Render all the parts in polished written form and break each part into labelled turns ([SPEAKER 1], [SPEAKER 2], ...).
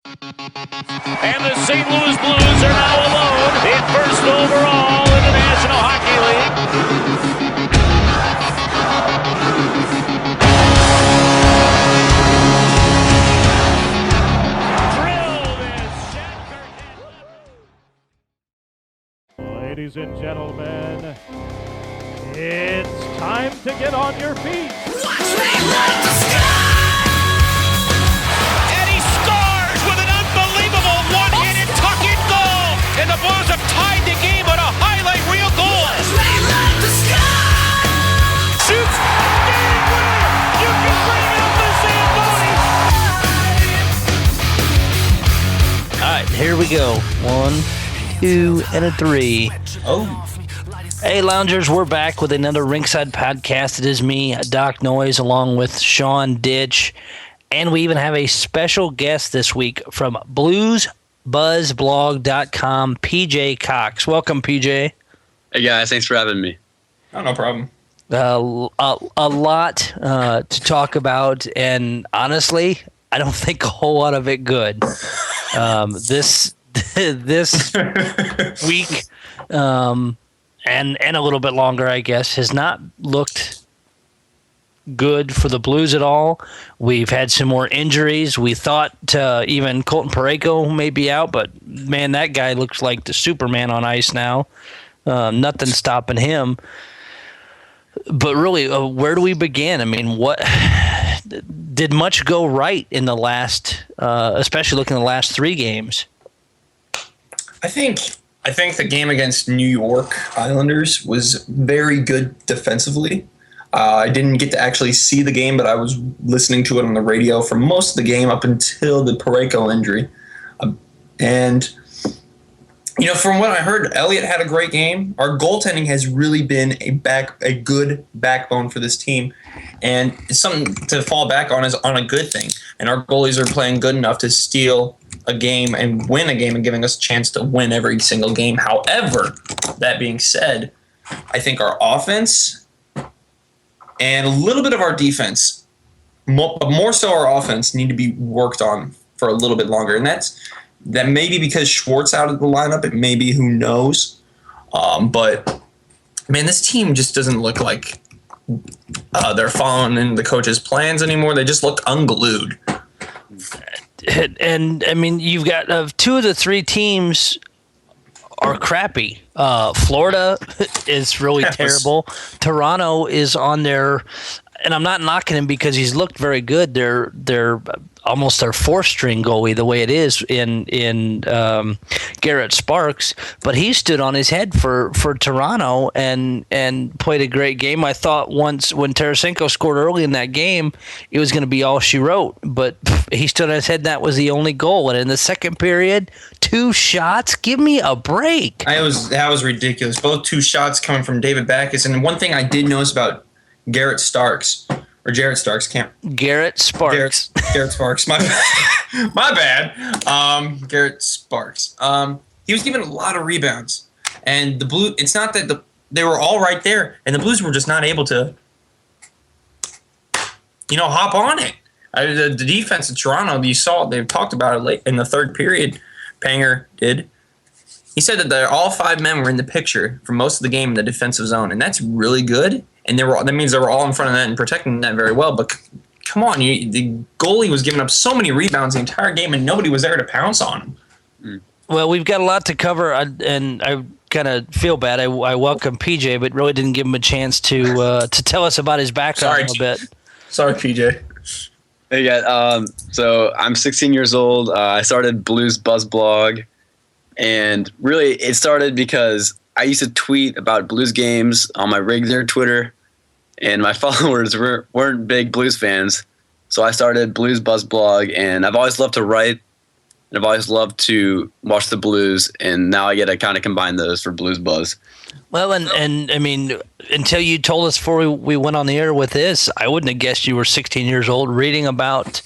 [SPEAKER 1] And the St. Louis Blues are now alone in first overall in the National Hockey League.
[SPEAKER 2] Ladies and gentlemen, it's time to get on your feet.
[SPEAKER 3] Watch me light the sky!
[SPEAKER 1] And he scores with an unbelievable one-handed tuck-in goal. And the Blues have tied the game on a highlight reel goal.
[SPEAKER 3] Watch me light the sky!
[SPEAKER 1] Shoots. Game winner. You can bring out the Zamboni.
[SPEAKER 4] All right, here we go. 1, 2, and a 3.
[SPEAKER 5] Oh.
[SPEAKER 4] Hey, Loungers, we're back with another Rinkside Podcast. It is me, Doc Noyes, along with Sean Ditch. And we even have a special guest this week from bluesbuzzblog.com, PJ Cox. Welcome, PJ.
[SPEAKER 6] Hey, guys. Thanks for having me.
[SPEAKER 5] Oh, no problem.
[SPEAKER 4] A lot to talk about, and honestly, I don't think a whole lot of it good. This week, and a little bit longer, I guess, has not looked good for the Blues at all. We've had some more injuries. We thought even Colton Parayko may be out, but man, that guy looks like the Superman on ice now. Nothing stopping him. But really, where do we begin? I mean, what did much go right in the last, especially looking at the last 3 games?
[SPEAKER 5] I think the game against New York Islanders was very good defensively. I didn't get to actually see the game, but I was listening to it on the radio for most of the game up until the Parayko injury. And, you know, from what I heard, Elliott had a great game. Our goaltending has really been a good backbone for this team. And it's something to fall back on is on a good thing. And our goalies are playing good enough to steal a game and win a game and giving us a chance to win every single game. However, that being said, I think our offense and a little bit of our defense, but more so our offense, need to be worked on for a little bit longer. And that may be because Schwartz out of the lineup. It may be, who knows. But, man, this team just doesn't look like they're following in the coach's plans anymore. They just look unglued.
[SPEAKER 4] And I mean, you've got 2 of the 3 teams are crappy. Florida is really terrible. Toronto is on their, and I'm not knocking him because he's looked very good. They're almost their 4th-string goalie, the way it is in Garrett Sparks, but he stood on his head for Toronto and played a great game. I thought once when Tarasenko scored early in that game, it was going to be all she wrote, but he stood on his head, and that was the only goal. And in the second period, 2 shots. Give me a break.
[SPEAKER 5] That was ridiculous. Both 2 shots coming from David Backes. And one thing I did notice about Garrett Sparks. Garrett Sparks.
[SPEAKER 4] Garrett Sparks.
[SPEAKER 5] My bad. Garrett Sparks. He was given a lot of rebounds, and the Blues. It's not that they were all right there, and the Blues were just not able to, hop on it. The defense of Toronto, you saw, they've talked about it late in the 3rd period. Panger did. He said that all 5 men were in the picture for most of the game in the defensive zone, and that's really good. And that means they were all in front of that and protecting that very well. But come on, the goalie was giving up so many rebounds the entire game, and nobody was there to pounce on him.
[SPEAKER 4] Well, we've got a lot to cover, and I kind of feel bad. I welcome PJ, but really didn't give him a chance to tell us about his background a little bit.
[SPEAKER 5] Sorry, PJ.
[SPEAKER 6] Hey, guys. So I'm 16 years old. I started Blues Buzz Blog, and really it started because I used to tweet about Blues games on my regular Twitter, and my followers weren't big Blues fans. So I started Blues Buzz Blog, and I've always loved to write, and I've always loved to watch the Blues, and now I get to kind of combine those for Blues Buzz.
[SPEAKER 4] Well, and I mean, until you told us before we went on the air with this, I wouldn't have guessed you were 16 years old reading about,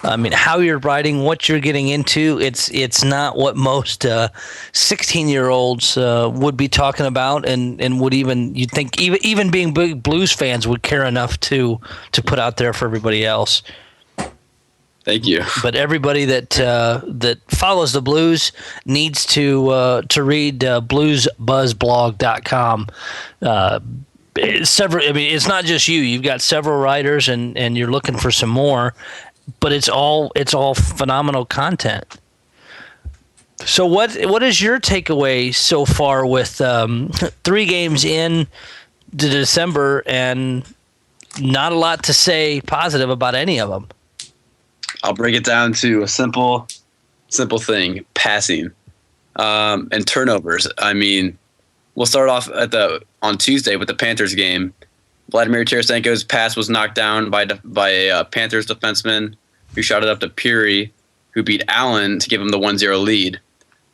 [SPEAKER 4] how you're writing, what you're getting into. It's not what most 16-year-olds would be talking about, and would you'd think even being big Blues fans would care enough to put out there for everybody else.
[SPEAKER 6] Thank you.
[SPEAKER 4] But everybody that that follows the Blues needs to read bluesbuzzblog.com. Several. I mean, it's not just you. You've got several writers, and you're looking for some more. But it's all phenomenal content. So what is your takeaway so far with 3 games in to December and not a lot to say positive about any of them?
[SPEAKER 6] I'll break it down to a simple thing: passing and turnovers. I mean, we'll start off on Tuesday with the Panthers game. Vladimir Tarasenko's pass was knocked down by a Panthers defenseman who shot it up to Peary, who beat Allen to give him the 1-0 lead.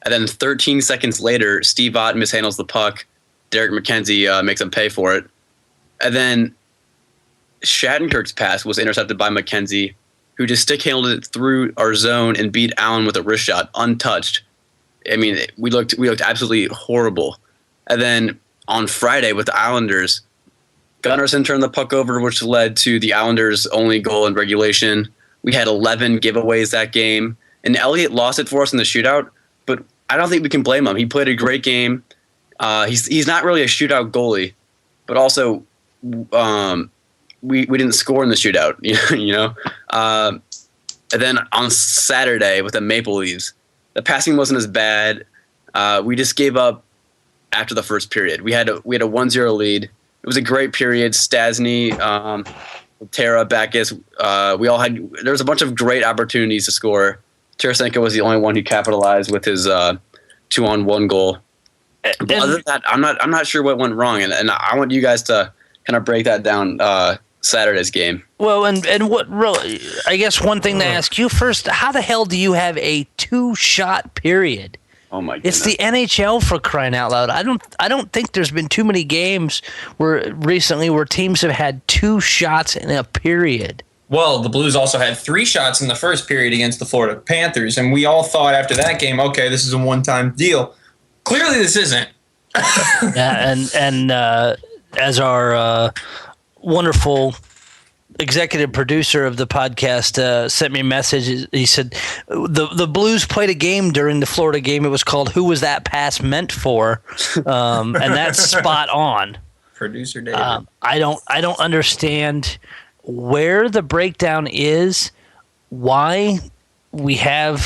[SPEAKER 6] And then 13 seconds later, Steve Ott mishandles the puck. Derek McKenzie makes him pay for it. And then Shattenkirk's pass was intercepted by McKenzie, who just stick-handled it through our zone and beat Allen with a wrist shot, untouched. I mean, we looked absolutely horrible. And then on Friday with the Islanders, Gunnarsson turned the puck over, which led to the Islanders' only goal in regulation. We had 11 giveaways that game. And Elliott lost it for us in the shootout, but I don't think we can blame him. He played a great game. He's not really a shootout goalie, but also we didn't score in the shootout, you know. And then on Saturday with the Maple Leafs, the passing wasn't as bad. We just gave up after the first period. We had a 1-0 lead. It was a great period. Stasny, Tara, Backus, there was a bunch of great opportunities to score. Tarasenko was the only one who capitalized with his 2-on-1 goal. But other than that, I'm not sure what went wrong, and I want you guys to kind of break that down. Saturday's game.
[SPEAKER 4] Well, and what really, I guess one thing to ask you first: how the hell do you have a 2-shot period?
[SPEAKER 6] Oh my goodness.
[SPEAKER 4] It's the NHL, for crying out loud. I don't think there's been too many games where teams have had 2 shots in a period.
[SPEAKER 5] Well, the Blues also had 3 shots in the first period against the Florida Panthers, and we all thought after that game, okay, this is a one-time deal. Clearly, this isn't.
[SPEAKER 4] Yeah, and as our wonderful executive producer of the podcast sent me a message. He said the Blues played a game during the Florida game. It was called "Who Was That Pass Meant For?" And that's spot on.
[SPEAKER 5] Producer David.
[SPEAKER 4] I don't understand where the breakdown is. Why we have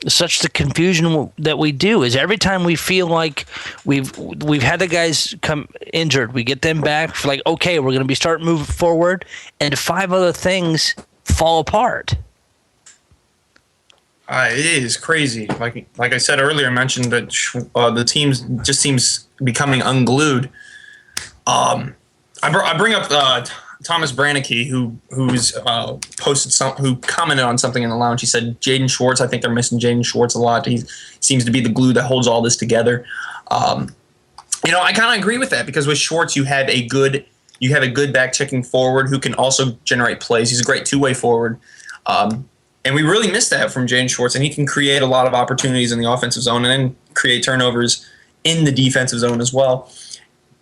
[SPEAKER 4] such the confusion that we do is every time we feel like we've had the guys come injured, we get them back for like, okay, we're going to be starting moving forward, and 5 other things fall apart.
[SPEAKER 5] It is crazy. Like I said earlier, I mentioned that the team just seems becoming unglued. I bring up Thomas Brannicky, who's who commented on something in the lounge. He said Jaden Schwartz. I think they're missing Jaden Schwartz a lot. He seems to be the glue that holds all this together. I kind of agree with that because with Schwartz, you have a good back checking forward who can also generate plays. He's a great 2-way forward, and we really missed that from Jaden Schwartz. And he can create a lot of opportunities in the offensive zone and then create turnovers in the defensive zone as well.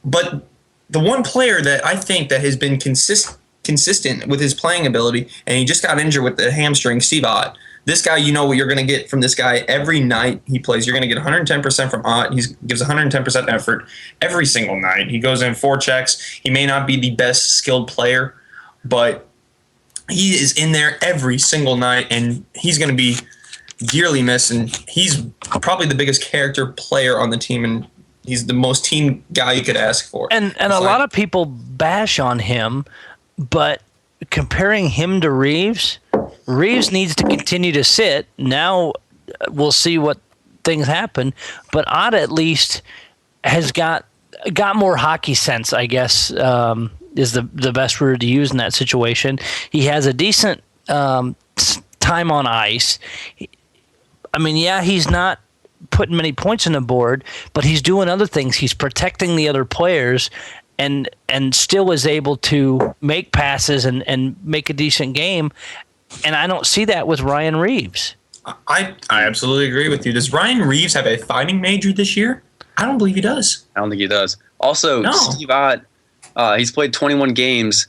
[SPEAKER 5] But the one player that I think that has been consistent with his playing ability, and he just got injured with the hamstring, Steve Ott. This guy, you know what you're going to get from this guy every night he plays. You're going to get 110% from Ott. He gives 110% effort every single night. He goes in 4 checks. He may not be the best skilled player, but he is in there every single night, and he's going to be dearly missed. And he's probably the biggest character player on the team, and he's the most team guy you could ask for.
[SPEAKER 4] And a lot of people bash on him, but comparing him to Reeves needs to continue to sit. Now we'll see what things happen. But Ott at least has got more hockey sense, I guess, is the best word to use in that situation. He has a decent time on ice. I mean, yeah, he's not putting many points on the board, but he's doing other things. He's protecting the other players and still is able to make passes and make a decent game. And I don't see that with Ryan Reeves.
[SPEAKER 5] I absolutely agree with you. Does Ryan Reeves have a fighting major this year? I don't believe he does.
[SPEAKER 6] I don't think he does. Also,
[SPEAKER 5] No.
[SPEAKER 6] Steve Ott, he's played 21 games.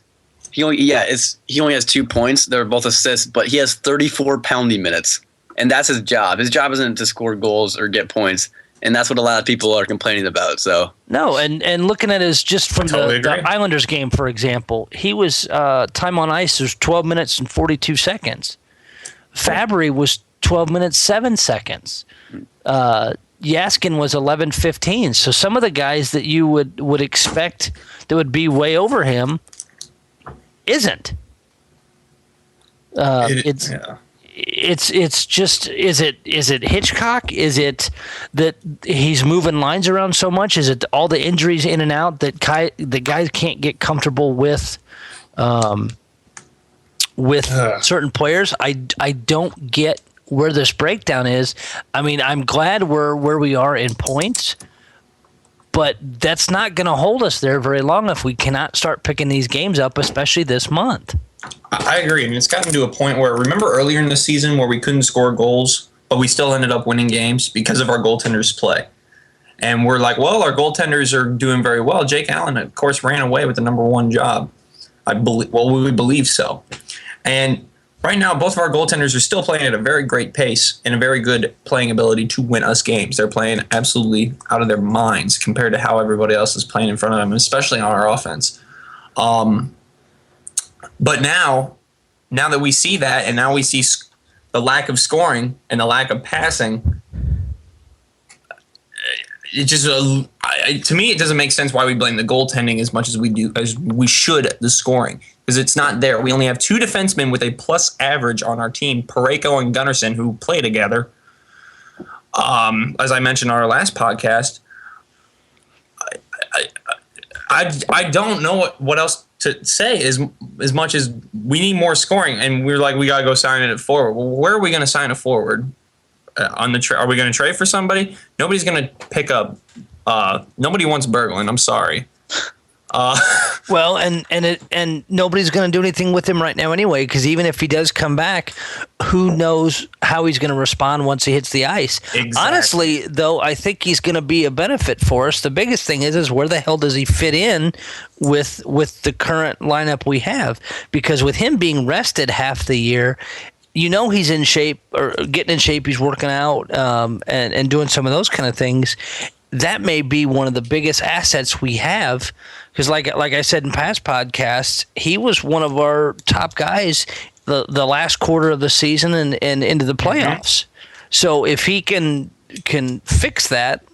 [SPEAKER 6] He only has 2 points. They're both assists, but he has 34 pounding minutes, and that's his job. His job isn't to score goals or get points, and that's what a lot of people are complaining about. So
[SPEAKER 4] no, and looking at his just from
[SPEAKER 5] Totally
[SPEAKER 4] the
[SPEAKER 5] agree.
[SPEAKER 4] Islanders game, for example, he was time on ice was 12 minutes and 42 seconds. Fabry was 12 minutes 7 seconds. Yaskin was 11:15. So some of the guys that you would expect that would be way over him isn't. It's just is it Hitchcock? Is it that he's moving lines around so much? Is it all the injuries in and out that the guys can't get comfortable with certain players? I don't get where this breakdown is. I mean, I'm glad we're where we are in points, but that's not going to hold us there very long if we cannot start picking these games up, especially this month.
[SPEAKER 5] I agree. I mean, it's gotten to a point where, remember earlier in the season where we couldn't score goals, but we still ended up winning games because of our goaltenders' play. And we're like, well, our goaltenders are doing very well. Jake Allen, of course, ran away with the number one job. We believe so. And right now, both of our goaltenders are still playing at a very great pace and a very good playing ability to win us games. They're playing absolutely out of their minds compared to how everybody else is playing in front of them, especially on our offense. But now that we see that, and now we see the lack of scoring and the lack of passing, it just to me it doesn't make sense why we blame the goaltending as much as we should the scoring, because it's not there. We only have 2 defensemen with a plus average on our team, Parayko and Gunnarsson, who play together. As I mentioned on our last podcast, I don't know what else to say as much as we need more scoring, and we're like, we got to go sign it at forward. Well, where are we going to sign a forward? Are we going to trade for somebody? Nobody's going to pick up. Nobody wants Berglund. I'm sorry.
[SPEAKER 4] Well, and nobody's going to do anything with him right now anyway, because even if he does come back, who knows how he's going to respond once he hits the ice.
[SPEAKER 5] Exactly.
[SPEAKER 4] Honestly, though, I think he's going to be a benefit for us. The biggest thing is where the hell does he fit in with the current lineup we have? Because with him being rested half the year, you know he's in shape or getting in shape. He's working out and doing some of those kind of things. That may be one of the biggest assets we have, because like I said in past podcasts, he was one of our top guys the last quarter of the season and into the playoffs. So if he can fix that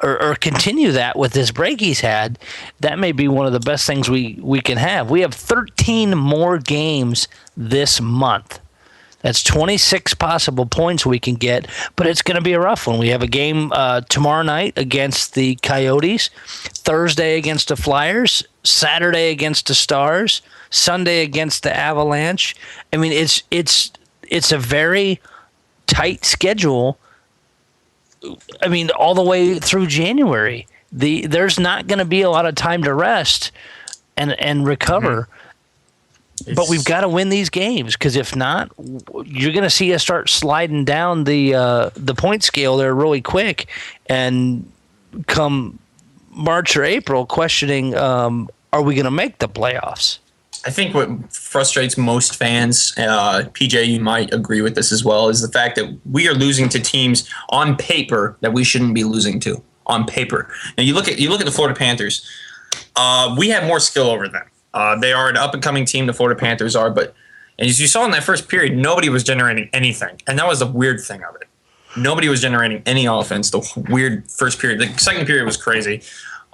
[SPEAKER 4] or continue that with this break he's had, that may be one of the best things we can have. We have 13 more games this month. That's 26 possible points we can get, but it's going to be a rough one. We have a game tomorrow night against the Coyotes, Thursday against the Flyers, Saturday against the Stars, Sunday against the Avalanche. I mean, it's a very tight schedule. I mean, all the way through January. There's not going to be a lot of time to rest and recover. Mm-hmm. But we've got to win these games, because if not, you're going to see us start sliding down the point scale there really quick, and come March or April questioning, are we going to make the playoffs?
[SPEAKER 5] I think what frustrates most fans, PJ, you might agree with this as well, is the fact that we are losing to teams on paper that we shouldn't be losing to on paper. Now you look at the Florida Panthers. We have more skill over them. They are an up-and-coming team, the Florida Panthers are, but as you saw in that first period, nobody was generating anything, and that was the weird thing of it. Nobody was generating any offense the weird first period. The second period was crazy,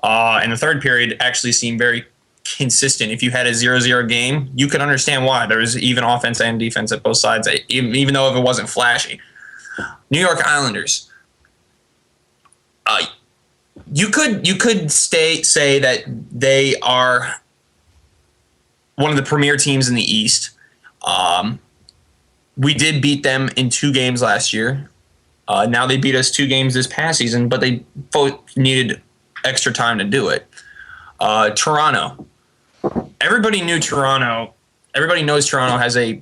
[SPEAKER 5] and the third period actually seemed very consistent. If you had a 0-0 game, you could understand why. There was even offense and defense at both sides, even though if it wasn't flashy. New York Islanders. You could say that they are one of the premier teams in the East. We did beat them in 2 games last year. Now they beat us 2 games this past season, but they both needed extra time to do it. Toronto. Everybody knew Toronto. Everybody knows Toronto has the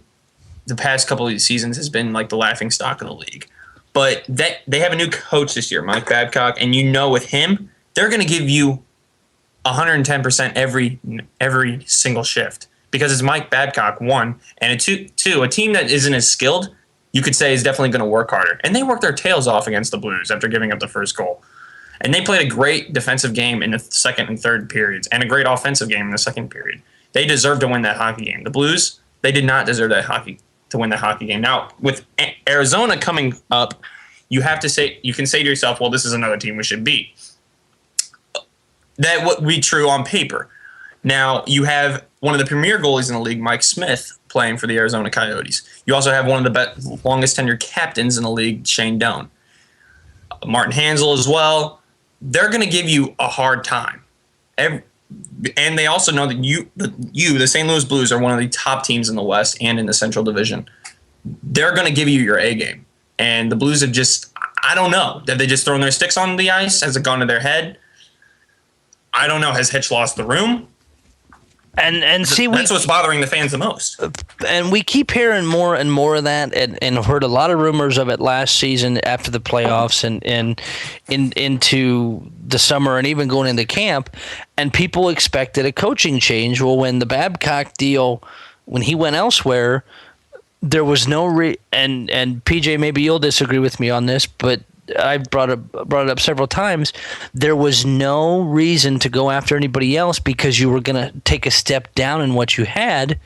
[SPEAKER 5] past couple of seasons has been like the laughing stock of the league. But they have a new coach this year, Mike Babcock, and you know with him, they're going to give you 110% every single shift, because it's Mike Babcock, one, and two, a team that isn't as skilled, you could say is definitely going to work harder. And they worked their tails off against the Blues after giving up the first goal. And they played a great defensive game in the second and third periods and a great offensive game in the second period. They deserved to win that hockey game. The Blues, they did not deserve to win that hockey game. Now, with Arizona coming up, you can say to yourself, well, this is another team we should beat. That would be true on paper. Now, you have one of the premier goalies in the league, Mike Smith, playing for the Arizona Coyotes. You also have one of the longest tenured captains in the league, Shane Doan. Martin Hansel as well. They're going to give you a hard time. And they also know that the St. Louis Blues, are one of the top teams in the West and in the Central Division. They're going to give you your A game. And the Blues have just, I don't know. Have they just thrown their sticks on the ice? Has it gone to their head? I don't know. Has Hitch lost the room?
[SPEAKER 4] And see,
[SPEAKER 5] that's what's bothering the fans the most.
[SPEAKER 4] And we keep hearing more and more of that, and heard a lot of rumors of it last season after the playoffs and into the summer and even going into camp. And people expected a coaching change. Well, when the Babcock deal, when he went elsewhere, there was no and PJ, maybe you'll disagree with me on this, but I've brought it up several times. There was no reason to go after anybody else because you were going to take a step down in what you had.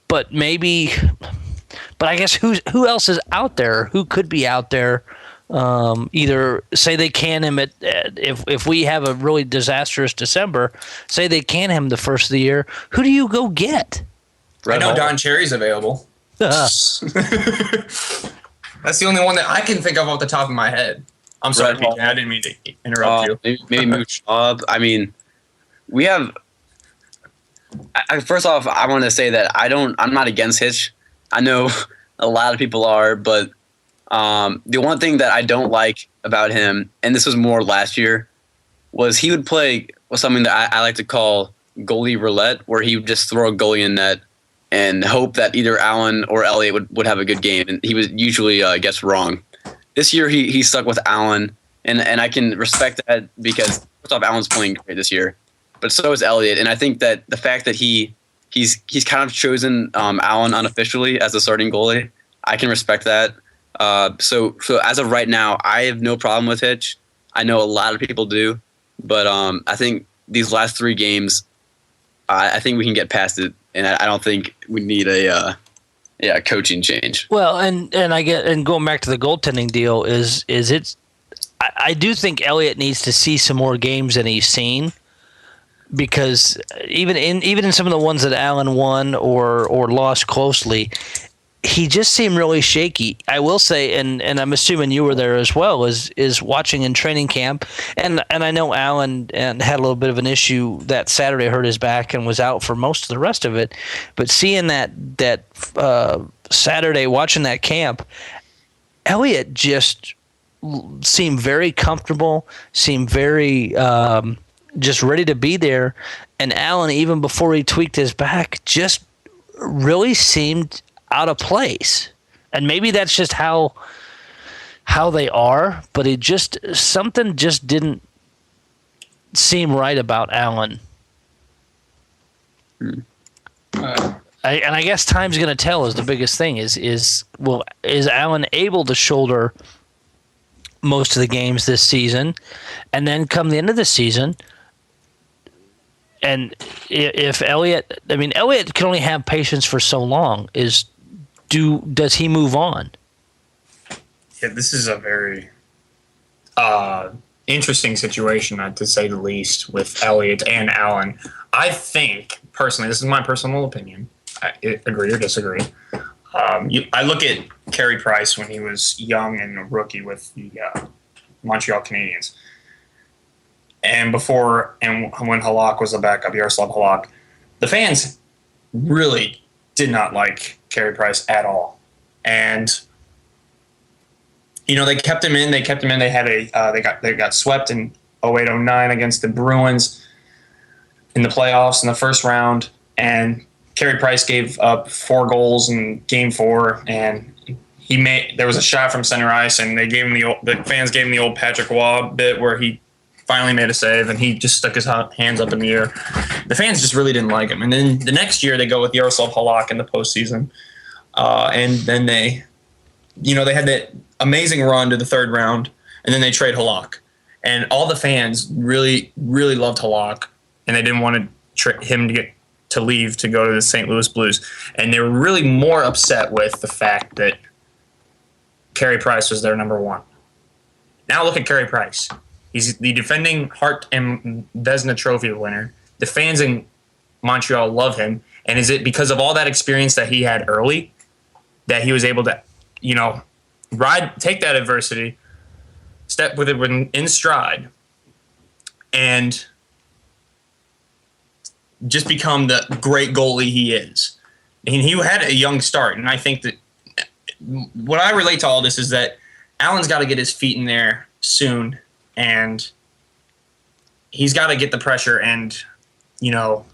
[SPEAKER 4] But I guess who else is out there? Who could be out there? Either say they can him if we have a really disastrous December, say they can him the first of the year. Who do you go get?
[SPEAKER 5] I know Don Cherry's available. That's the only one that I can think of off the top of my head. I'm sorry, PJ. I didn't mean to interrupt you.
[SPEAKER 6] Maybe move Schwab. I mean, we have. First off, I want to say that I'm not against Hitch. I know a lot of people are, but the one thing that I don't like about him, and this was more last year, was he would play with something that I like to call goalie roulette, where he would just throw a goalie in net and hope that either Allen or Elliott would have a good game. And he was usually gets wrong. This year he stuck with Allen, and I can respect that because first off, Allen's playing great this year, but so is Elliott. And I think that the fact that he's kind of chosen Allen unofficially as the starting goalie, I can respect that. So as of right now, I have no problem with Hitch. I know a lot of people do, but I think these last 3 games, I think we can get past it. And I don't think we need a coaching change. Well,
[SPEAKER 4] and going back to the goaltending deal is it's I do think Elliott needs to see some more games than he's seen, because even in some of the ones that Allen won or lost closely, he just seemed really shaky. I will say, and I'm assuming you were there as well, is watching in training camp, and I know Allen had a little bit of an issue that Saturday, hurt his back and was out for most of the rest of it. But seeing that Saturday, watching that camp, Elliott just seemed very comfortable, seemed very just ready to be there, and Allen, even before he tweaked his back, just really seemed out of place. And maybe that's just how they are, but something just didn't seem right about Allen. I guess time's going to tell is the biggest thing. Is Allen able to shoulder most of the games this season, and then come the end of the season, and if Elliott can only have patience for so long. Does he move on?
[SPEAKER 5] Yeah, this is a very interesting situation, to say the least, with Elliott and Allen. I think, personally, this is my personal opinion, I agree or disagree. I look at Carey Price when he was young and a rookie with the Montreal Canadiens. And when Halak was the backup, Yaroslav Halak, the fans really did not like Carey Price at all. And they kept him in. They had they got swept in 08-09 against the Bruins in the playoffs in the first round, and Carey Price gave up 4 goals in game 4, and there was a shot from center ice, and the fans gave him the old Patrick Waugh bit where he finally made a save, and he just stuck his hands up in the air. The fans just really didn't like him. And then the next year they go with Yaroslav Halak in the postseason. And then they had that amazing run to the third round, and then they trade Halak. And all the fans really, really loved Halak, and they didn't want him to leave to go to the St. Louis Blues. And they were really more upset with the fact that Carey Price was their number one. Now look at Carey Price. He's the defending Hart and Vezina Trophy winner. The fans in Montreal love him. And is it because of all that experience that he had early that he was able to, take that adversity, step with it in stride, and just become the great goalie he is? And he had a young start, and I think that what I relate to all this is that Allen's got to get his feet in there soon, and he's got to get the pressure and,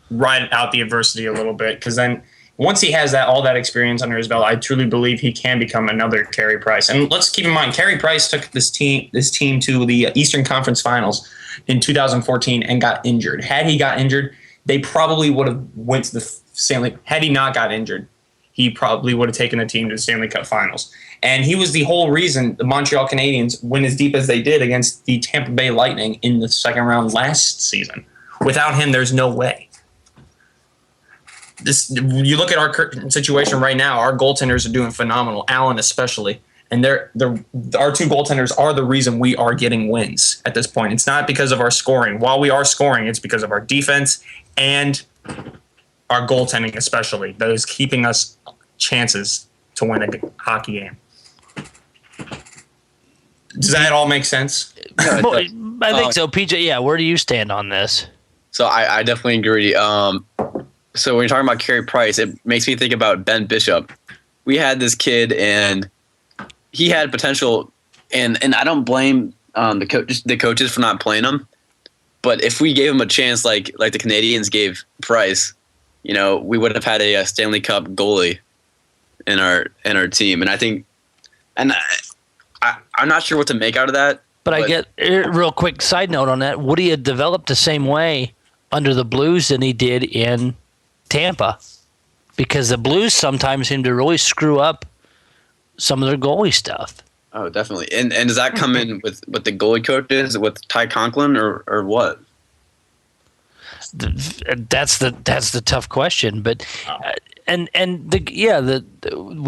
[SPEAKER 5] ride out the adversity a little bit, because then once he has all that experience under his belt, I truly believe he can become another Carey Price. And let's keep in mind, Carey Price took this team to the Eastern Conference Finals in 2014 and got injured. Had he got injured, they probably would have went to the Stanley. Had he not got injured, he probably would have taken the team to the Stanley Cup Finals. And he was the whole reason the Montreal Canadiens went as deep as they did against the Tampa Bay Lightning in the second round last season. Without him, there's no way. You look at our current situation right now, our goaltenders are doing phenomenal, Allen especially. And our two goaltenders are the reason we are getting wins at this point. It's not because of our scoring. While we are scoring, it's because of our defense and our goaltending especially. That is keeping us chances to win a hockey game. Does that all make sense?
[SPEAKER 4] I think so. PJ, where do you stand on this?
[SPEAKER 6] So I definitely agree. So when you're talking about Carey Price, it makes me think about Ben Bishop. We had this kid, and he had potential, and I don't blame the coaches for not playing him. But if we gave him a chance, like the Canadiens gave Price, we would have had a Stanley Cup goalie in our team. And I think, and I'm not sure what to make out of that.
[SPEAKER 4] But I get real quick side note on that. Woody had developed the same way under the Blues than he did in Tampa, because the Blues sometimes seem to really screw up some of their goalie stuff.
[SPEAKER 6] Oh, definitely. And does that come in with the goalie coaches, with Ty Conklin, or what?
[SPEAKER 4] That's the tough question. But we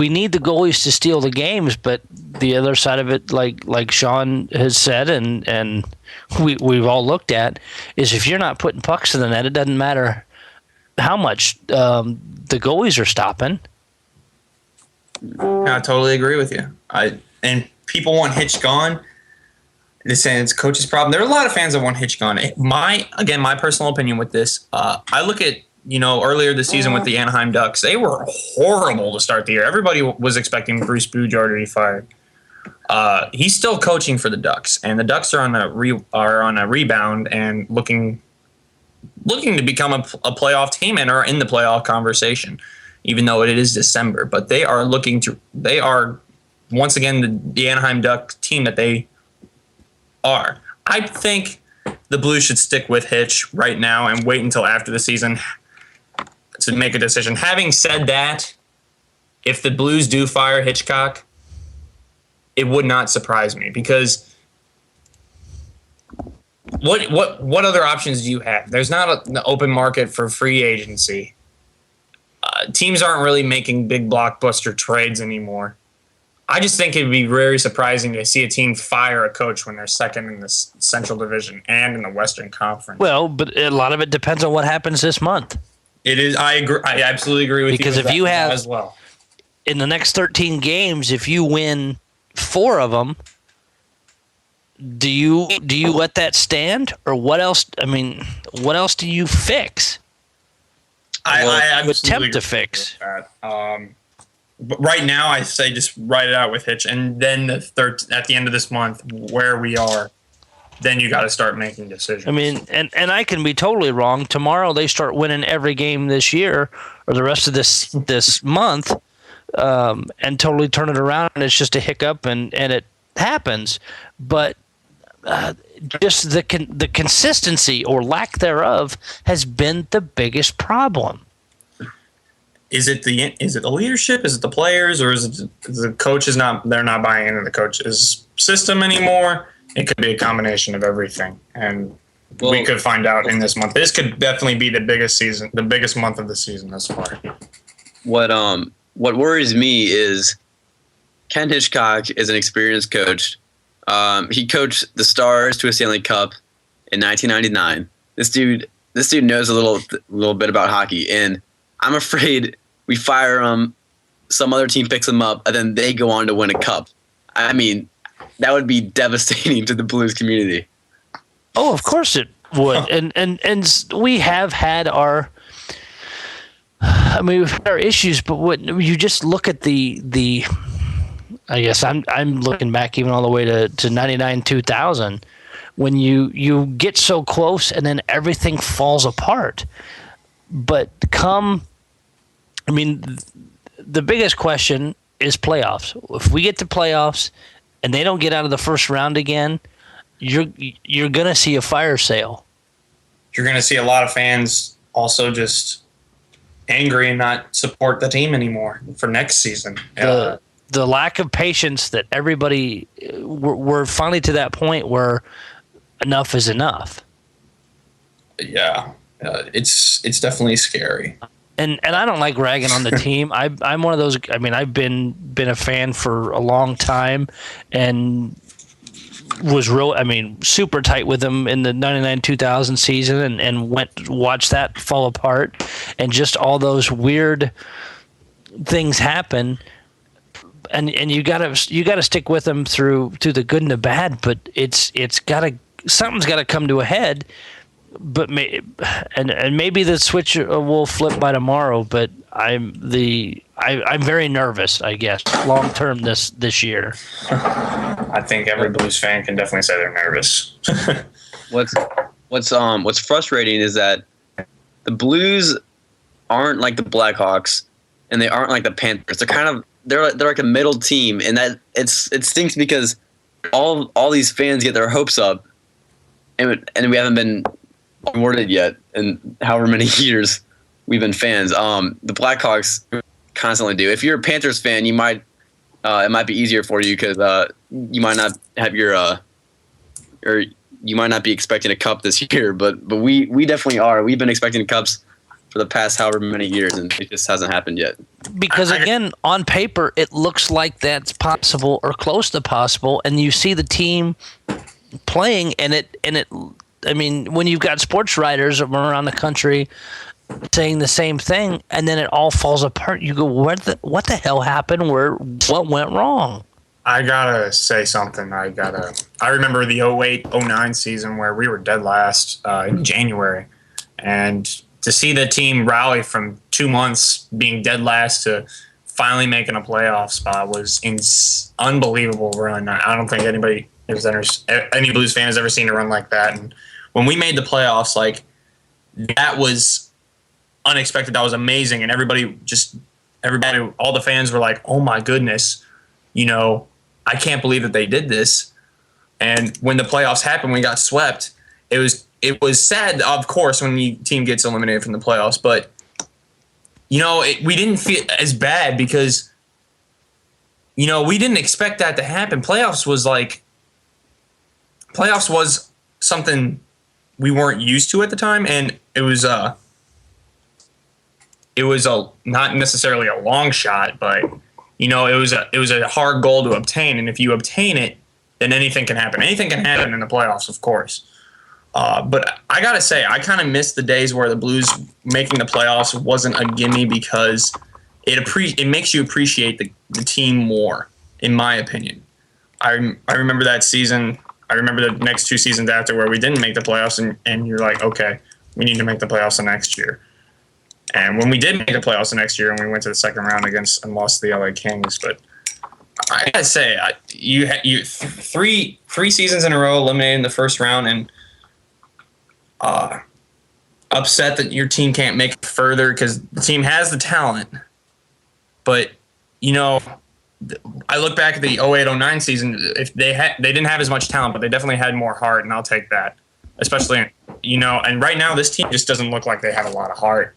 [SPEAKER 4] need the goalies to steal the games, but the other side of it, like Sean has said, and we've all looked at, is if you're not putting pucks in the net, it doesn't matter how much the goalies are stopping.
[SPEAKER 5] I totally agree with you. And people want Hitch gone. They're saying it's coach's problem. There are a lot of fans that want Hitch gone. My personal opinion with this, I look at, earlier this season with the Anaheim Ducks, they were horrible to start the year. Everybody was expecting Bruce Boudreau to be fired. He's still coaching for the Ducks, and the Ducks are on a rebound and looking to become a playoff team and are in the playoff conversation, even though it is December. But they are once again the Anaheim Duck team that they are. I think the Blues should stick with Hitch right now and wait until after the season to make a decision. Having said that, if the Blues do fire Hitchcock, it would not surprise me, because what other options do you have? There's not an open market for free agency. Teams aren't really making big blockbuster trades anymore. I just think it'd be very surprising to see a team fire a coach when they're second in the Central Division and in the Western Conference.
[SPEAKER 4] Well, but a lot of it depends on what happens this month.
[SPEAKER 5] It is. I agree. I absolutely agree with you.
[SPEAKER 4] Because if you have,
[SPEAKER 5] as well,
[SPEAKER 4] in the next 13 games, if you win 4 of them, do you let that stand, or what else? I mean, what else do you fix?
[SPEAKER 5] I
[SPEAKER 4] attempt to fix.
[SPEAKER 5] But right now, I say just write it out with Hitch, and then at the end of this month, where we are, then you got to start making decisions.
[SPEAKER 4] I mean, and I can be totally wrong. Tomorrow they start winning every game this year, or the rest of this month, and totally turn it around, and it's just a hiccup, and it happens. But just the consistency or lack thereof has been the biggest problem.
[SPEAKER 5] Is it the leadership? Is it the players, or is it the coaches they're not buying into the coach's system anymore? It could be a combination of everything, and we could find out in this month. This could definitely be the biggest month of the season thus far.
[SPEAKER 6] What worries me is Ken Hitchcock is an experienced coach. He coached the Stars to a Stanley Cup in 1999. This dude knows a little bit about hockey, and I'm afraid we fire him, some other team picks him up, and then they go on to win a cup. I mean, that would be devastating to the Blues community.
[SPEAKER 4] Oh, of course it would. And we have had our we've had our issues, but what you just look at the I guess I'm looking back even all the way to 99 2000 when you get so close and then everything falls apart. But the biggest question is playoffs. If we get to playoffs and they don't get out of the first round again, you're going to see a fire sale.
[SPEAKER 5] You're going to see a lot of fans also just angry and not support the team anymore for next season.
[SPEAKER 4] The lack of patience that everybody we're finally to that point where enough is enough.
[SPEAKER 5] Yeah. It's definitely scary.
[SPEAKER 4] And I don't like ragging on the team. I'm one of those. I mean, I've been a fan for a long time, and was super tight with them in the 99-2000 season, and watched that fall apart, and just all those weird things happen. And you gotta stick with them through the good and the bad, but something's gotta come to a head. But maybe the switch will flip by tomorrow. But I'm very nervous, I guess, long term this year.
[SPEAKER 5] I think every Blues fan can definitely say they're nervous.
[SPEAKER 6] What's frustrating is that the Blues aren't like the Blackhawks, and they aren't like the Panthers. They're like a middle team, and that it stinks because all these fans get their hopes up, and we haven't been awarded yet in however many years we've been fans. The Blackhawks constantly do. If you're a Panthers fan, you might it might be easier for you because you might not have or you might not be expecting a cup this year. But we definitely are. We've been expecting cups for the past however many years, and it just hasn't happened yet.
[SPEAKER 4] Because again, on paper, it looks like that's possible or close to possible, and you see the team playing, and it. I mean, when you've got sports writers around the country saying the same thing, and then it all falls apart, you go, what the hell happened? What went wrong?
[SPEAKER 5] I gotta say something. I remember the 08-09 season where we were dead last in January, and to see the team rally from 2 months being dead last to finally making a playoff spot was unbelievable. Really, I don't think any Blues fan has ever seen a run like that. And when we made the playoffs, like, that was unexpected. That was amazing. And everybody, all the fans were like, oh my goodness, I can't believe that they did this. And when the playoffs happened, we got swept. It was sad, of course, when the team gets eliminated from the playoffs, but we didn't feel as bad because, we didn't expect that to happen. Playoffs was something we weren't used to at the time, and it was not necessarily a long shot, but it was a hard goal to obtain, and if you obtain it, then anything can happen. Anything can happen in the playoffs, of course. But I gotta say, I kind of miss the days where the Blues making the playoffs wasn't a gimme because it makes you appreciate the team more, in my opinion. I remember that season. I remember the next 2 seasons after where we didn't make the playoffs, and you're like, okay, we need to make the playoffs the next year. And when we did make the playoffs the next year, and we went to the second round and lost to the LA Kings, but I gotta say, you three seasons in a row eliminated in the first round, and upset that your team can't make it further because the team has the talent, but I look back at the 08-09 season. If they didn't have as much talent, but they definitely had more heart, and I'll take that. Especially, and right now this team just doesn't look like they have a lot of heart.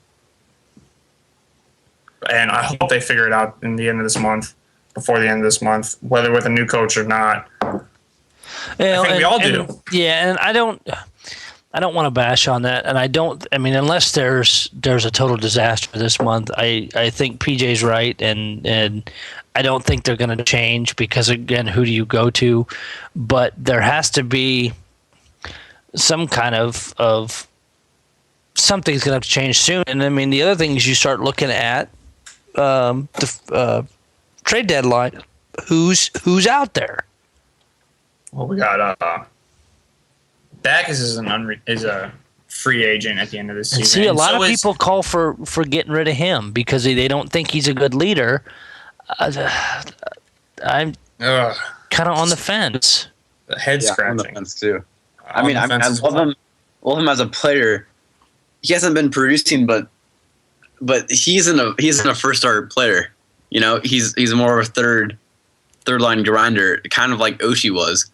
[SPEAKER 5] And I hope they figure it out in the end of this month, before the end of this month, whether with a new coach or not. I think we all do.
[SPEAKER 4] And I don't want to bash on that, and unless there's a total disaster this month, I think PJ's right, and I don't think they're going to change because, again, who do you go to? But there has to be some kind of something's going to have to change soon. And the other thing is you start looking at the trade deadline. Who's out there?
[SPEAKER 5] Well, we got Backus is a free agent at the end of the season.
[SPEAKER 4] And see, a lot of people call for getting rid of him because they don't think he's a good leader. I'm kind of on the fence.
[SPEAKER 5] Head scratching.
[SPEAKER 6] I'm on the fence too. I love him as a player. He hasn't been producing, but he's in a first star player. He's more of a third line grinder, kind of like Oshie was.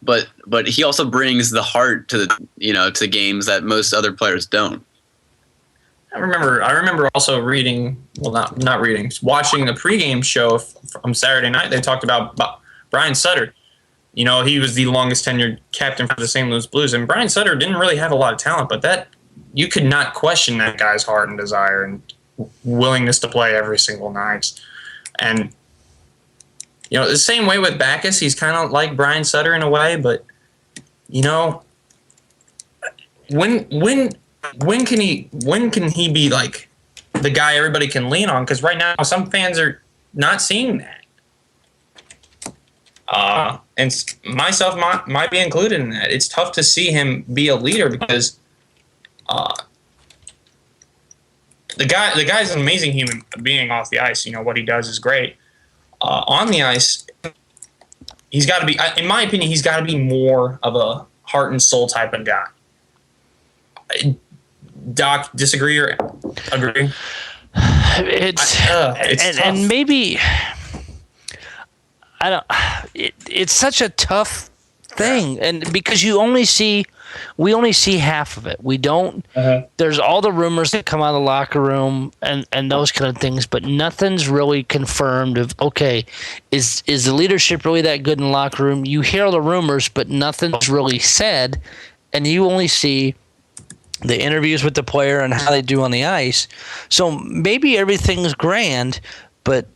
[SPEAKER 6] But he also brings the heart to to games that most other players don't.
[SPEAKER 5] I remember also reading, not reading, watching the pregame show from Saturday night. They talked about Brian Sutter. He was the longest tenured captain for the St. Louis Blues, and Brian Sutter didn't really have a lot of talent, but that you could not question that guy's heart and desire and willingness to play every single night. And the same way with Backus, he's kind of like Brian Sutter in a way, but when can he be like the guy everybody can lean on? Because right now some fans are not seeing that. And myself might be included in that. It's tough to see him be a leader because the guy's an amazing human being off the ice. What he does is great. On the ice, he's got to be, in my opinion, he's got to be more of a heart and soul type of guy. Doc, disagree or agree?
[SPEAKER 4] It's tough. And maybe I don't. It's such a tough thing, and because we only see half of it. We don't. There's all the rumors that come out of the locker room and those kind of things, but nothing's really confirmed. Of okay, is the leadership really that good in the locker room? You hear all the rumors, but nothing's really said, and you only see the interviews with the player and how they do on the ice. So maybe everything's grand, but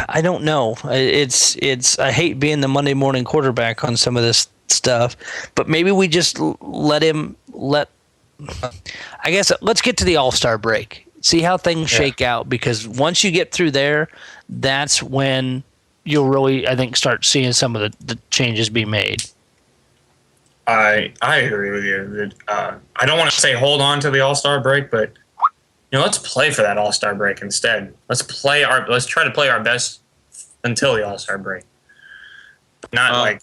[SPEAKER 4] I don't know. I hate being the Monday morning quarterback on some of this stuff, but maybe we just I guess let's get to the All-Star break. See how things shake out, because once you get through there, that's when you'll really, I think, start seeing some of the changes be made.
[SPEAKER 5] I agree with you. I don't want to say hold on to the All-Star break, but let's play for that All-Star break instead. Let's try to play our best until the All-Star break. Not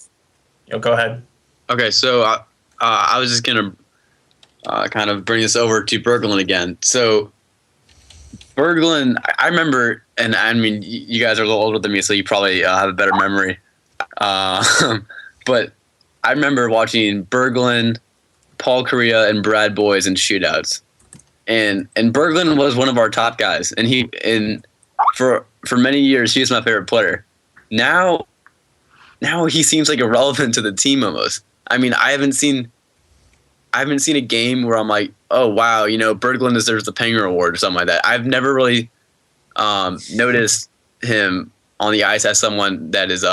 [SPEAKER 5] go ahead.
[SPEAKER 6] Okay, so I was just gonna kind of bring this over to Berglund again. So Berglund, I remember, and I mean, you guys are a little older than me, so you probably have a better memory. But I remember watching Berglund, Paul Kariya, and Brad Boyes in shootouts, and Berglund was one of our top guys, and for many years he was my favorite player. Now he seems like irrelevant to the team almost. I mean, I haven't seen a game where I'm like, oh wow, Berglund deserves the Panger Award or something like that. I've never really noticed him on the ice as someone that is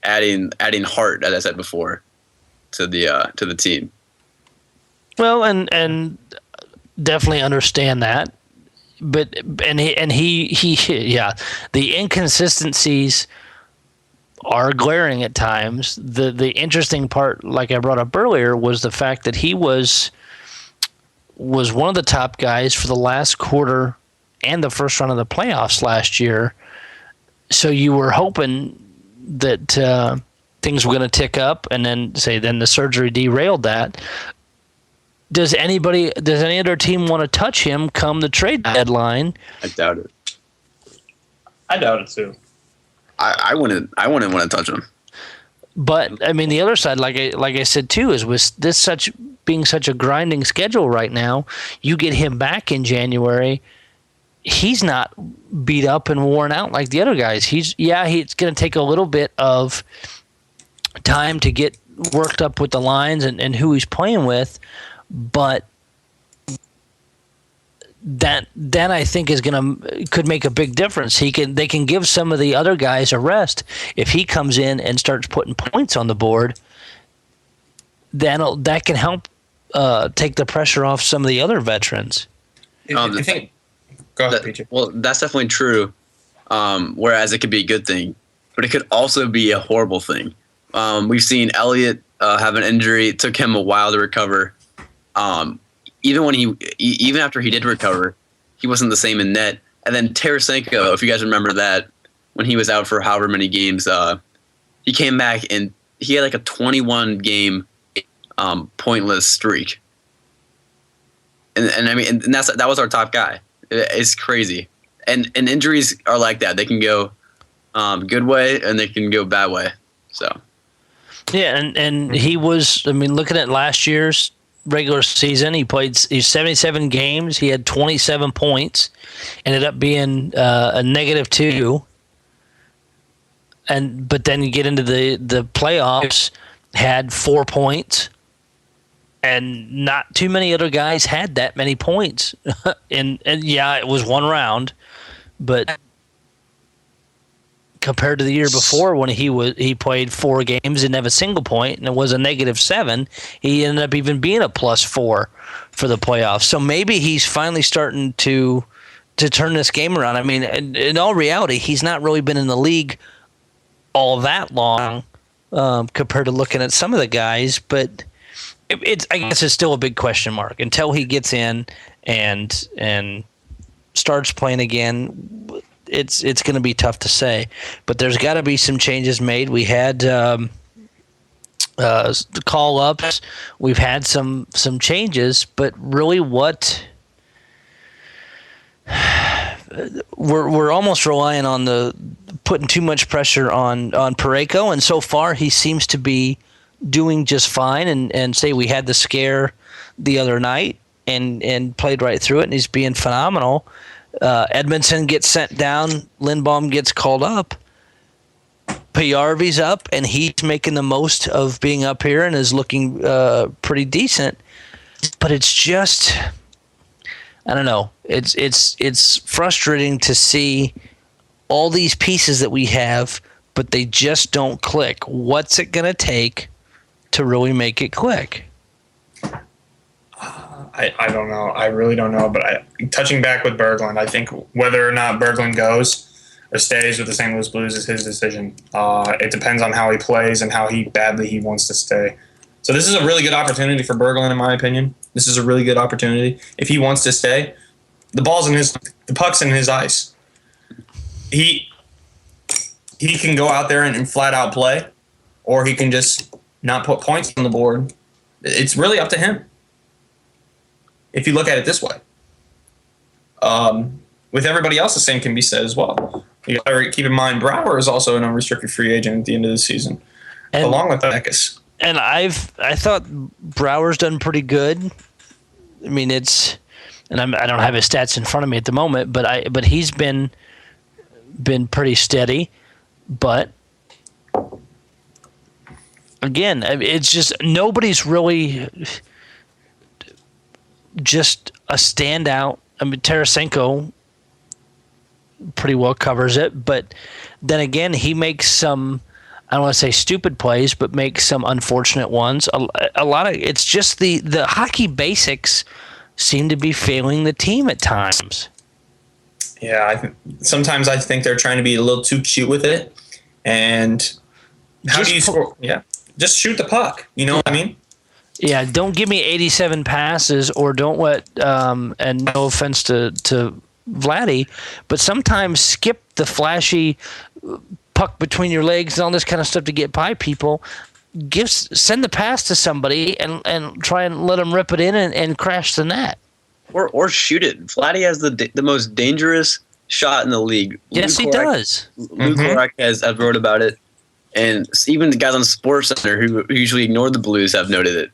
[SPEAKER 6] adding heart, as I said before, to the team. Well,
[SPEAKER 4] and definitely understand that, but he the inconsistencies are glaring at times. The interesting part, like I brought up earlier, was the fact that he was one of the top guys for the last quarter and the first round of the playoffs last year. So you were hoping that things were going to tick up, and then the surgery derailed that. Does any other team want to touch him come the trade deadline?
[SPEAKER 6] I doubt it.
[SPEAKER 5] I doubt it too.
[SPEAKER 6] I wouldn't want to touch him.
[SPEAKER 4] But I mean, the other side, like I said too, is with this being such a grinding schedule right now. You get him back in January, he's not beat up and worn out like the other guys. He's going to take a little bit of time to get worked up with the lines and who he's playing with, but that I think could make a big difference. They can give some of the other guys a rest if he comes in and starts putting points on the board. That can help take the pressure off some of the other veterans.
[SPEAKER 5] I think. Go ahead, PJ.
[SPEAKER 6] Well, that's definitely true. Whereas it could be a good thing, but it could also be a horrible thing. We've seen Elliott have an injury. It took him a while to recover. Even after he did recover, he wasn't the same in net. And then Tarasenko, if you guys remember that, when he was out for however many games, he came back and he had like a 21 game pointless streak. And I mean, and that was our top guy. It's crazy. And injuries are like that. They can go good way and they can go bad way. So
[SPEAKER 4] yeah, and he was. I mean, looking at last year's regular season, he's 77 games. He had 27 points. Ended up being a -2. But then you get into the playoffs, had 4 points. And not too many other guys had that many points. and yeah, it was one round, but compared to the year before when he played 4 games, didn't have a single point, and it was a -7, he ended up even being a +4 for the playoffs. So maybe he's finally starting to turn this game around. I mean, in all reality, he's not really been in the league all that long compared to looking at some of the guys, but I guess it's still a big question mark until he gets in and starts playing again. It's going to be tough to say, but there's got to be some changes made. We had call ups, we've had some changes, but really, what we're almost relying on putting too much pressure on Parayko, and so far he seems to be doing just fine, and say we had the scare the other night and played right through it, and he's being phenomenal. Edmondson gets sent down, Lindbaum gets called up, Paajarvi's up, and he's making the most of being up here and is looking pretty decent. But it's just, I don't know, it's frustrating to see all these pieces that we have, but they just don't click. What's it going to take to really make it click?
[SPEAKER 5] I don't know. I really don't know. But touching back with Berglund, I think whether or not Berglund goes or stays with the St. Louis Blues is his decision. It depends on how he plays and how badly he wants to stay. So this is a really good opportunity for Berglund, in my opinion. This is a really good opportunity. If he wants to stay, the puck's in his ice. He can go out there and flat out play, or he can just not put points on the board. It's really up to him, if you look at it this way. With everybody else, the same can be said as well. You got to keep in mind, Brouwer is also an unrestricted free agent at the end of the season, along with Beckus.
[SPEAKER 4] And I thought Brouwer's done pretty good. I mean, I don't have his stats in front of me at the moment, but he's been pretty steady. But again, it's just nobody's really just a standout. I mean, Tarasenko pretty well covers it, but then again, he makes some, I don't want to say stupid plays, but makes some unfortunate ones. A lot of it's just the hockey basics seem to be failing the team at times.
[SPEAKER 5] Yeah, sometimes I think they're trying to be a little too cute with it. And how do you score? Yeah, just shoot the puck. You know what I mean?
[SPEAKER 4] Yeah, don't give me 87 passes, or don't let. And no offense to Vladdy, but sometimes skip the flashy puck between your legs and all this kind of stuff to get by people. Send the pass to somebody and try and let them rip it in and crash the net.
[SPEAKER 6] Or shoot it. Vladdy has the most dangerous shot in the league.
[SPEAKER 4] Yes, he does.
[SPEAKER 6] Luke Korak has wrote about it, and even the guys on SportsCenter who usually ignore the Blues have noted it.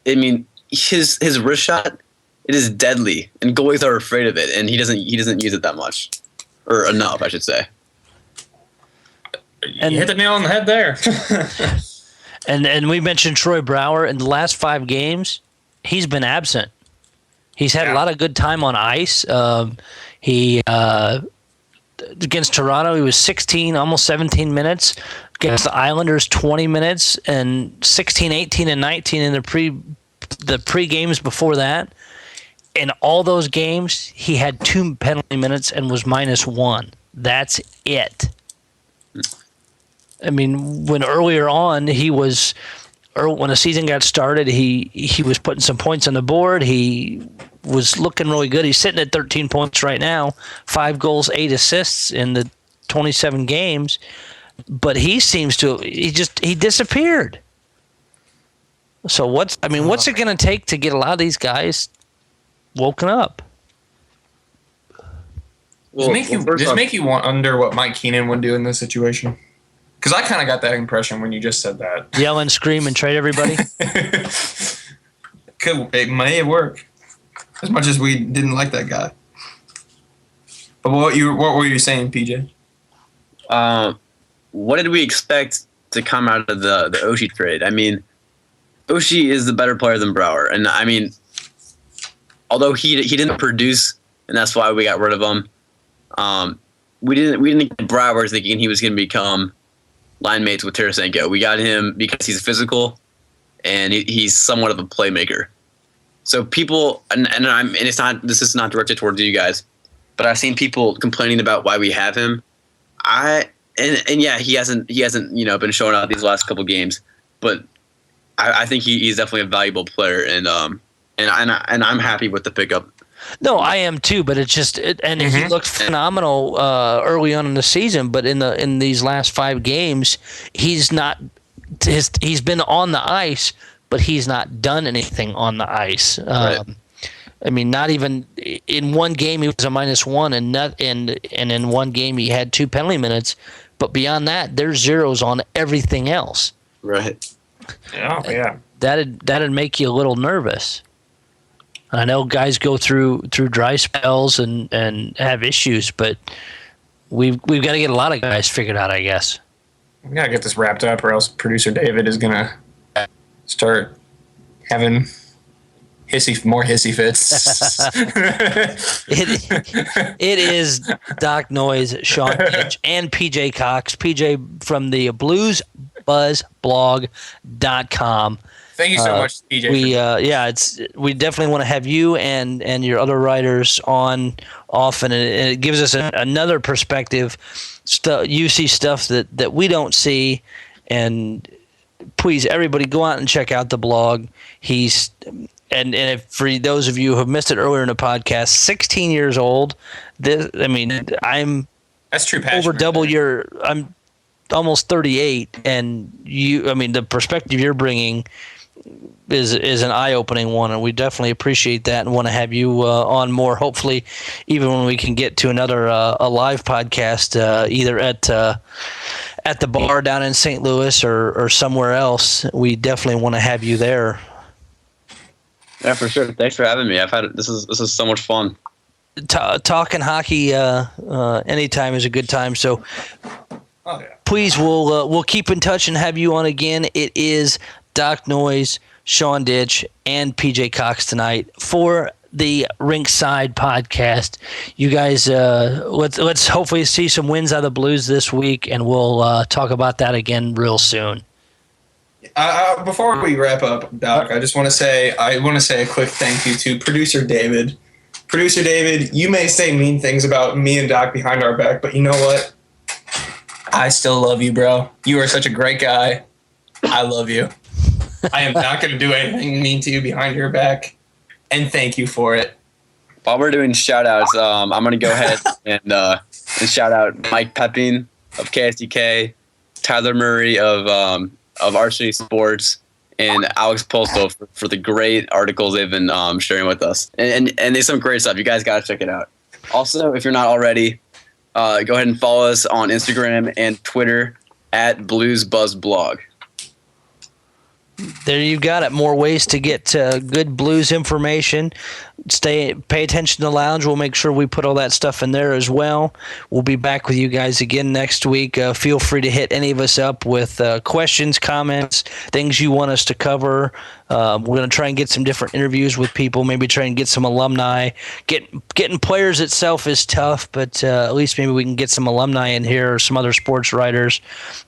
[SPEAKER 6] I mean, his wrist shot, it is deadly, and goalies are afraid of it, and he doesn't use it that much, or enough, I should say.
[SPEAKER 5] You hit the nail on the head there.
[SPEAKER 4] And we mentioned Troy Brouwer. In the last 5 games, he's been absent. He's had a lot of good time on ice. He against Toronto, he was 16, almost 17 minutes. Against the Islanders, 20 minutes, and 16, 18, and 19 in the pre games before that. In all those games, he had 2 penalty minutes and was -1. That's it. I mean, when earlier on when the season got started, he was putting some points on the board. He was looking really good. He's sitting at 13 points right now, 5 goals, 8 assists in the 27 games. But he seems to he disappeared. So what's it going to take to get a lot of these guys woken up?
[SPEAKER 5] Does it make you wonder what Mike Keenan would do in this situation? Because I kind of got that impression when you just said that.
[SPEAKER 4] Yell and scream and trade everybody?
[SPEAKER 5] It may work. As much as we didn't like that guy. But what were you saying, PJ?
[SPEAKER 6] What did we expect to come out of the Oshie trade? I mean, Oshie is the better player than Brouwer. And, I mean, although he didn't produce, and that's why we got rid of him, we didn't get Brouwer thinking he was going to become line mates with Tarasenko. We got him because he's physical and he's somewhat of a playmaker. So people, and it's not, this is not directed towards you guys, but I've seen people complaining about why we have him. He hasn't been showing out these last couple games, but I think he's definitely a valuable player, and I'm happy with the pickup.
[SPEAKER 4] No, I am too, but it's just he looked phenomenal early on in the season, but in these last 5 games, he's been on the ice, but he's not done anything on the ice.
[SPEAKER 6] Right.
[SPEAKER 4] I mean, not even in one game he was a -1, and in one game he had 2 penalty minutes, but beyond that, there's zeros on everything else.
[SPEAKER 6] Right.
[SPEAKER 5] Yeah.
[SPEAKER 4] That'd make you a little nervous. I know guys go through dry spells and have issues, but we've got to get a lot of guys figured out, I guess.
[SPEAKER 5] We got to get this wrapped up, or else producer David is going to start having more hissy fits.
[SPEAKER 4] It is Doc Noyes, Sean Hitch, and PJ Cox. PJ from the bluesbuzzblog.com.
[SPEAKER 5] Thank you so much, PJ.
[SPEAKER 4] We definitely want to have you and your other writers on often, and it gives us another perspective. You see stuff that we don't see, and please, everybody, go out and check out the blog. And if, for those of you who have missed it earlier in the podcast, 16 years old. I'm
[SPEAKER 5] that's true passion.
[SPEAKER 4] Over double your. I'm almost 38, and the perspective you're bringing is an eye-opening one, and we definitely appreciate that and want to have you on more. Hopefully, even when we can get to another a live podcast, either at the bar down in St. Louis or somewhere else, we definitely want to have you there.
[SPEAKER 6] Yeah, for sure. Thanks for having me. This is so much fun.
[SPEAKER 4] Talking hockey anytime is a good time. So please, we'll keep in touch and have you on again. It is Doc Noyes, Sean Ditch, and PJ Cox tonight for the Rinkside Podcast. You guys, let's hopefully see some wins out of the Blues this week, and we'll talk about that again real soon.
[SPEAKER 5] Before we wrap up, Doc, I want to say a quick thank you to producer David. Producer David, you may say mean things about me and Doc behind our back, but you know what? I still love you, bro. You are such a great guy. I love you. I am not going to do anything mean to you behind your back, and thank you for it.
[SPEAKER 6] While we're doing shout-outs, I'm going to go ahead and shout out Mike Pepping of KSDK, Tyler Murray of Archery Sports, and Alex Polsto for the great articles they've been sharing with us. And there's some great stuff. You guys got to check it out. Also, if you're not already, go ahead and follow us on Instagram and Twitter at Blues Buzz Blog.
[SPEAKER 4] There you got it. More ways to get good Blues information. Pay attention to the lounge. We'll make sure we put all that stuff in there as well. We'll be back with you guys again next week. Feel free to hit any of us up with questions, comments, things you want us to cover. We're going to try and get some different interviews with people, maybe try and get some alumni. Getting players itself is tough, but at least maybe we can get some alumni in here or some other sports writers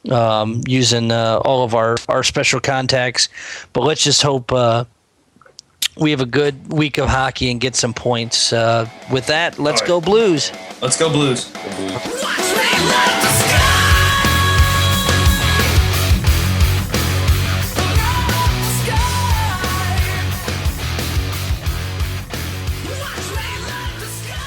[SPEAKER 4] using all of our special contacts. But let's just hope we have a good week of hockey and get some points. With that, let's go Blues.
[SPEAKER 5] Let's go Blues.
[SPEAKER 3] Watch me light the sky. Watch me light the sky.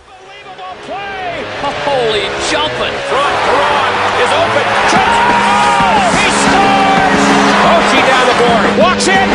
[SPEAKER 1] Unbelievable play. Holy jumping. Front, Perron is open. Oh, he scores! Oshie down the board. Walks in.